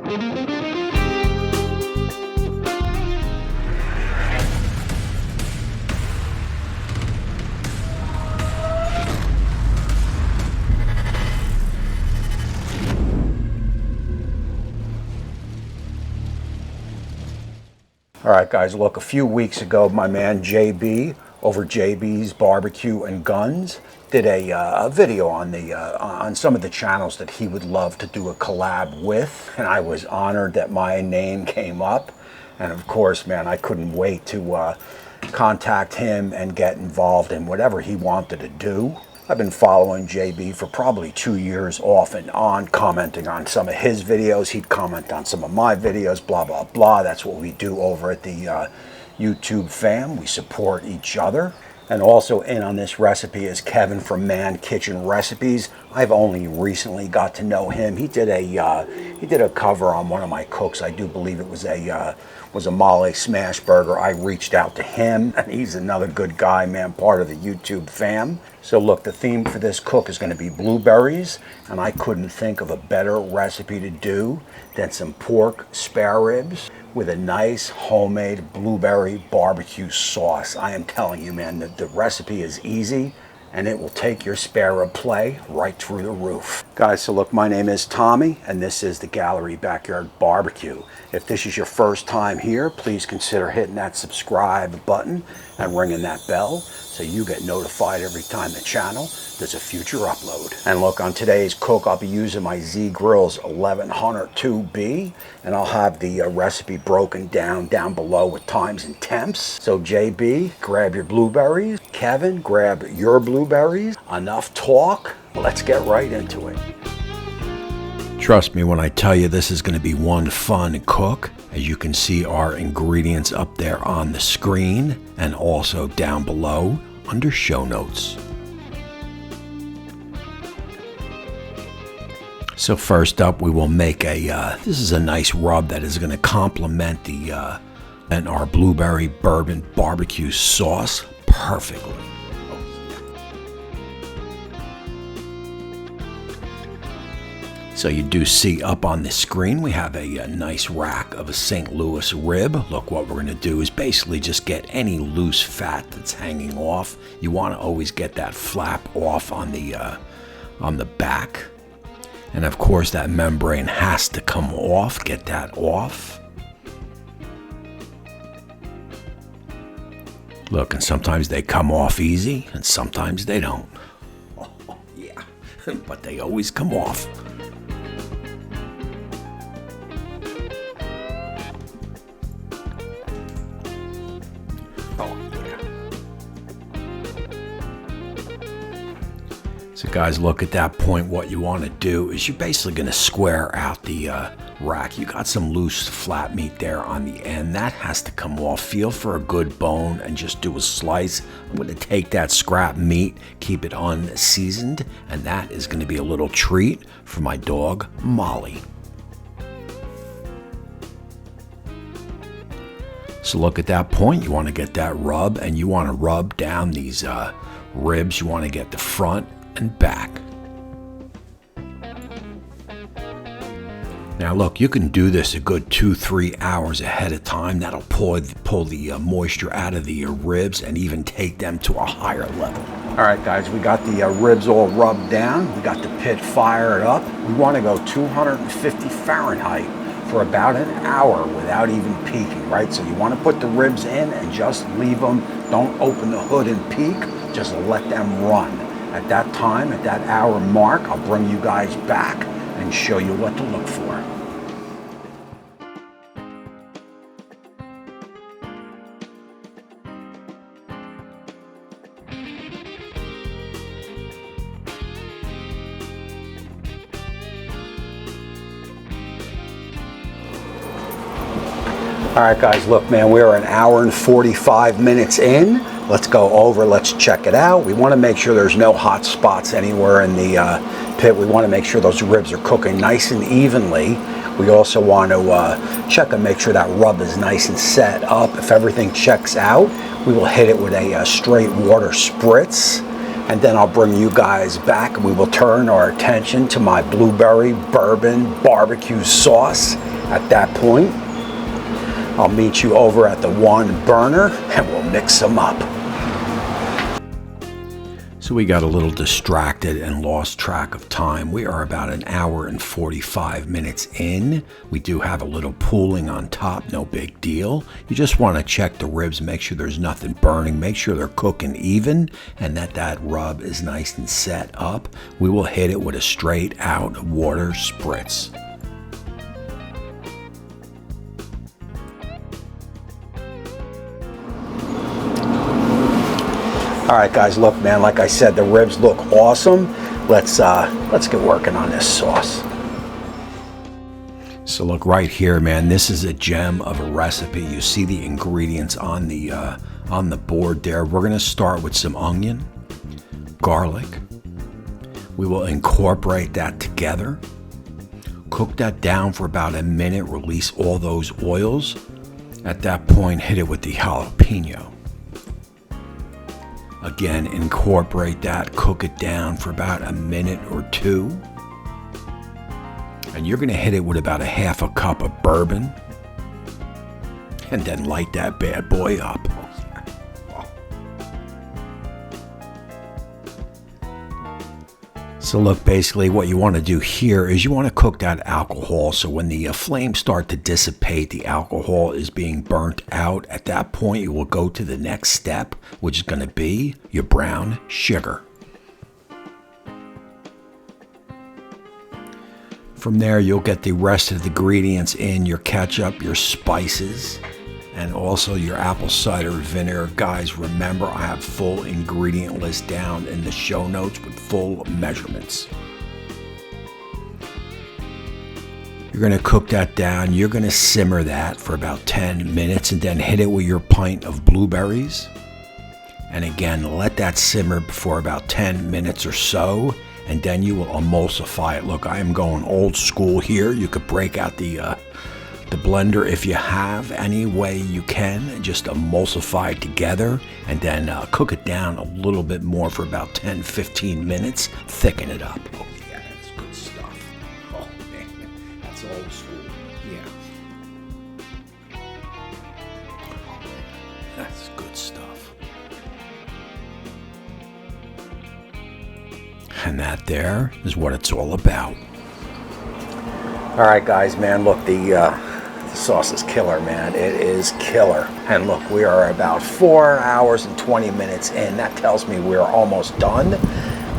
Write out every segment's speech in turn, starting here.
All right, guys, look, a few weeks ago, my man JB over JB's Barbecue and Guns did a video on on some of the channels that he would love to do a collab with, and I was honored that my name came up. And of course, man, I couldn't wait to contact him and get involved in whatever he wanted to do. I've been following JB for probably 2 years off and on, commenting on some of his videos. He'd comment on some of my videos, blah, blah, blah. That's what we do over at the YouTube fam. We support each other. And also in on this recipe is Kevin from Man Kitchen Recipes. I've only recently got to know him. He did a cover on one of my cooks. I do believe it was a Molly smash burger. I reached out to him, and he's another good guy, man, part of the YouTube fam. So look, the theme for this cook is going to be blueberries, and I couldn't think of a better recipe to do than some pork spare ribs with a nice homemade blueberry barbecue sauce. I am telling you, man, the recipe is easy, and it will take your spare rib play right through the roof. Guys, so look, my name is Tommy, and this is the Gallery Backyard Barbecue. If this is your first time here, please consider hitting that subscribe button and ringing that bell so you get notified every time the channel does a future upload. And look, on today's cook, I'll be using my GRILLS 11002b, and I'll have the recipe broken down below with times and temps. So JB, grab your blueberries. Kevin, grab your blueberries. Enough talk, let's get right into it. Trust me when I tell you this is going to be one fun cook. As you can see, our ingredients up there on the screen and also down below under show notes. So first up, we will make this is a nice rub that is going to complement and our blueberry bourbon barbecue sauce perfectly. So you do see up on the screen, we have a nice rack of a St. Louis rib. Look, what we're going to do is basically just get any loose fat that's hanging off. You want to always get that flap off on the back. And of course, that membrane has to come off. Get that off. Look, and sometimes they come off easy, and sometimes they don't. Oh, yeah, but they always come off. So guys, look, at that point, what you want to do is you're basically going to square out the rack. You got some loose flat meat there on the end. That has to come off. Feel for a good bone and just do a slice. I'm going to take that scrap meat, keep it unseasoned, and that is going to be a little treat for my dog, Molly. So look, at that point, you want to get that rub, and you want to rub down these ribs. You want to get the front and back. Now look, you can do this a good 2-3 hours ahead of time. That'll pull the moisture out of the ribs and even take them to a higher level. All right, guys, we got the ribs all rubbed down. We got the pit fired up. We want to go 250 Fahrenheit for about an hour without even peeking, right? So you want to put the ribs in and just leave them. Don't open the hood and peek. Just let them run. At that time, at that hour mark, I'll bring you guys back and show you what to look for. All right, guys, look, man, we're an hour and 45 minutes in. Let's go over, let's check it out. We want to make sure there's no hot spots anywhere in the pit. We want to make sure those ribs are cooking nice and evenly. We also want to check and make sure that rub is nice and set up. If everything checks out, we will hit it with a straight water spritz. And then I'll bring you guys back and we will turn our attention to my blueberry bourbon barbecue sauce. At that point, I'll meet you over at the one burner and we'll mix them up. So we got a little distracted and lost track of time. We are about an hour and 45 minutes in. We do have a little pooling on top, no big deal. You just want to check the ribs, make sure there's nothing burning, make sure they're cooking even, and that rub is nice and set up. We will hit it with a straight out water spritz. All right, guys, look, man, like I said, the ribs look awesome. Let's get working on this sauce. So look right here, man, this is a gem of a recipe. You see the ingredients on the board there. We're gonna start with some onion, garlic. We will incorporate that together. Cook that down for about a minute, release all those oils. At that point, hit it with the jalapeno. Again, incorporate that, cook it down for about a minute or two. And you're gonna hit it with about a half a cup of bourbon. And then light that bad boy up. So look, basically what you want to do here is you want to cook that alcohol, so when the flames start to dissipate, the alcohol is being burnt out. At that point, you will go to the next step, which is going to be your brown sugar. From there, you'll get the rest of the ingredients in, your ketchup, your spices, and also your apple cider vinegar. Guys, remember, I have full ingredient list down in the show notes with full measurements. You're gonna cook that down. You're gonna simmer that for about 10 minutes and then hit it with your pint of blueberries. And again, let that simmer for about 10 minutes or so, and then you will emulsify it. Look, I am going old school here. You could break out the blender if you have, any way you can, just emulsify it together and then cook it down a little bit more for about 10-15 minutes, thicken it up. Oh yeah, that's good stuff. Oh man, that's old school. Yeah. That's good stuff. And that there is what it's all about. All right, guys, man, look, the sauce is killer, man. It is killer. And look, we are about 4 hours and 20 minutes in. That tells me we're almost done.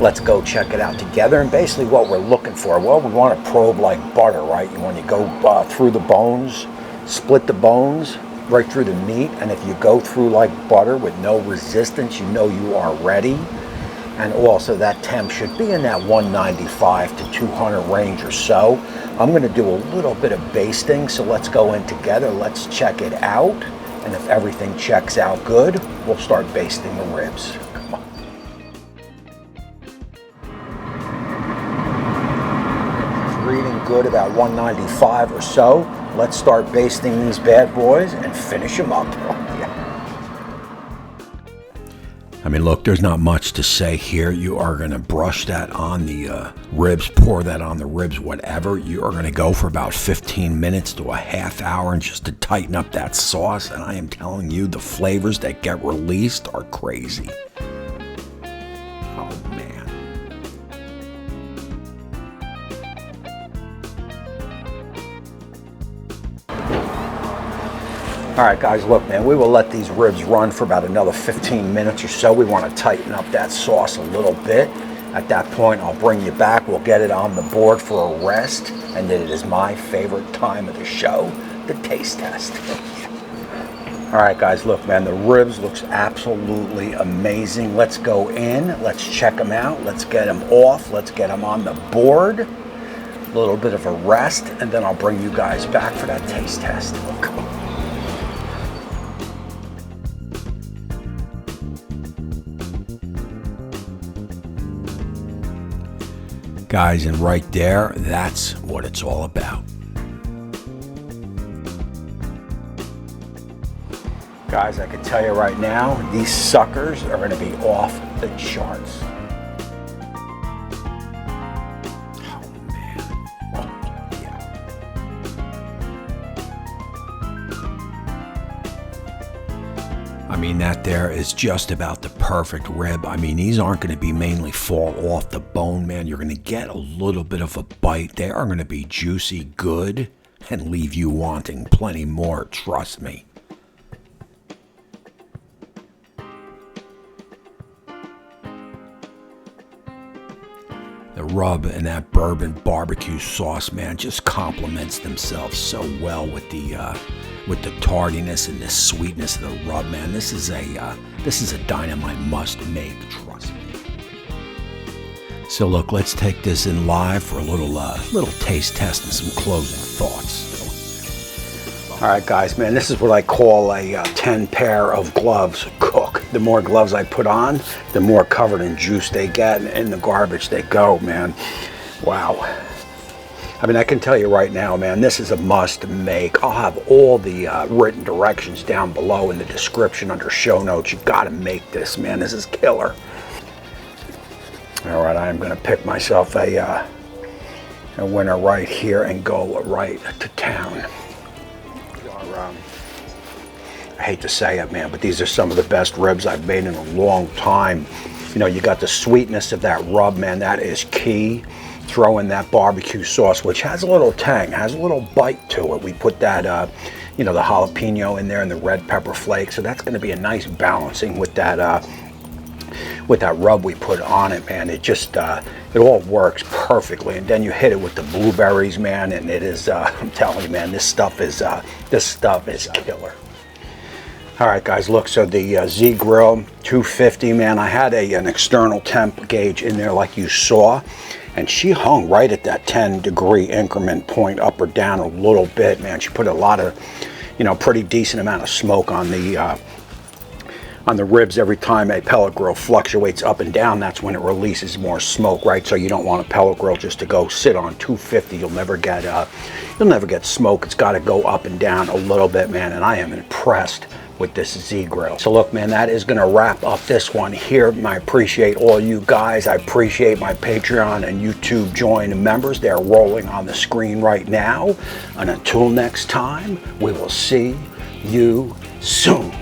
Let's go check it out together. And basically what we're looking for, well, we want to probe like butter, right? You want to go through the bones, split the bones right through the meat. And if you go through like butter with no resistance, you know you are ready. And also that temp should be in that 195 to 200 range or so. I'm going to do a little bit of basting, so let's go in together. Let's check it out. And if everything checks out good, we'll start basting the ribs. Come on. It's reading good, about 195 or so. Let's start basting these bad boys and finish them up. I mean, look, there's not much to say here. You are going to brush that on the ribs, pour that on the ribs, whatever. You are going to go for about 15 minutes to a half hour and just to tighten up that sauce. And I am telling you, the flavors that get released are crazy. Oh, man. All right, guys, look, man, we will let these ribs run for about another 15 minutes or so. We want to tighten up that sauce a little bit. At that point, I'll bring you back. We'll get it on the board for a rest. And then it is my favorite time of the show, the taste test. All right, guys, look, man, the ribs looks absolutely amazing. Let's go in. Let's check them out. Let's get them off. Let's get them on the board. A little bit of a rest, and then I'll bring you guys back for that taste test. Come on. Guys, and right there, that's what it's all about. Guys, I can tell you right now, these suckers are going to be off the charts. I mean, that there is just about the perfect rib. I mean, these aren't going to be mainly fall off the bone, man. You're going to get a little bit of a bite. They are going to be juicy, good, and leave you wanting plenty more, trust me. The rub and that bourbon barbecue sauce, man, just complements themselves so well with the tardiness and the sweetness of the rub, man. This is a dynamite must make, trust me. So look, let's take this in live for a little taste test and some closing thoughts. All right, guys, man, this is what I call a 10 pair of gloves cook. The more gloves I put on, the more covered in juice they get, and in the garbage they go, man. Wow. I mean, I can tell you right now, man, this is a must make. I'll have all the written directions down below in the description under show notes. You gotta make this, man. This is killer. All right, I'm gonna pick myself a winner right here and go right to town. I hate to say it, man, but these are some of the best ribs I've made in a long time. You know, you got the sweetness of that rub, man. That is key. Throw in that barbecue sauce, which has a little tang, has a little bite to it. We put that, you know, the jalapeno in there and the red pepper flakes. So that's going to be a nice balancing with that rub we put on it, man. It just, it all works perfectly. And then you hit it with the blueberries, man, and it is, I'm telling you, man, this stuff is killer. All right, guys, look, so the Z-Grill 250, man, I had an external temp gauge in there like you saw, and she hung right at that 10-degree increment point up or down a little bit, man. She put a lot of, you know, pretty decent amount of smoke on the ribs. Every time a pellet grill fluctuates up and down, that's when it releases more smoke, right? So you don't want a pellet grill just to go sit on 250. You'll never get smoke. It's got to go up and down a little bit, man, and I am impressed with this Z-Grill. So look, man, that is gonna wrap up this one here. I appreciate all you guys. I appreciate my Patreon and YouTube join members. They're rolling on the screen right now. And until next time, we will see you soon.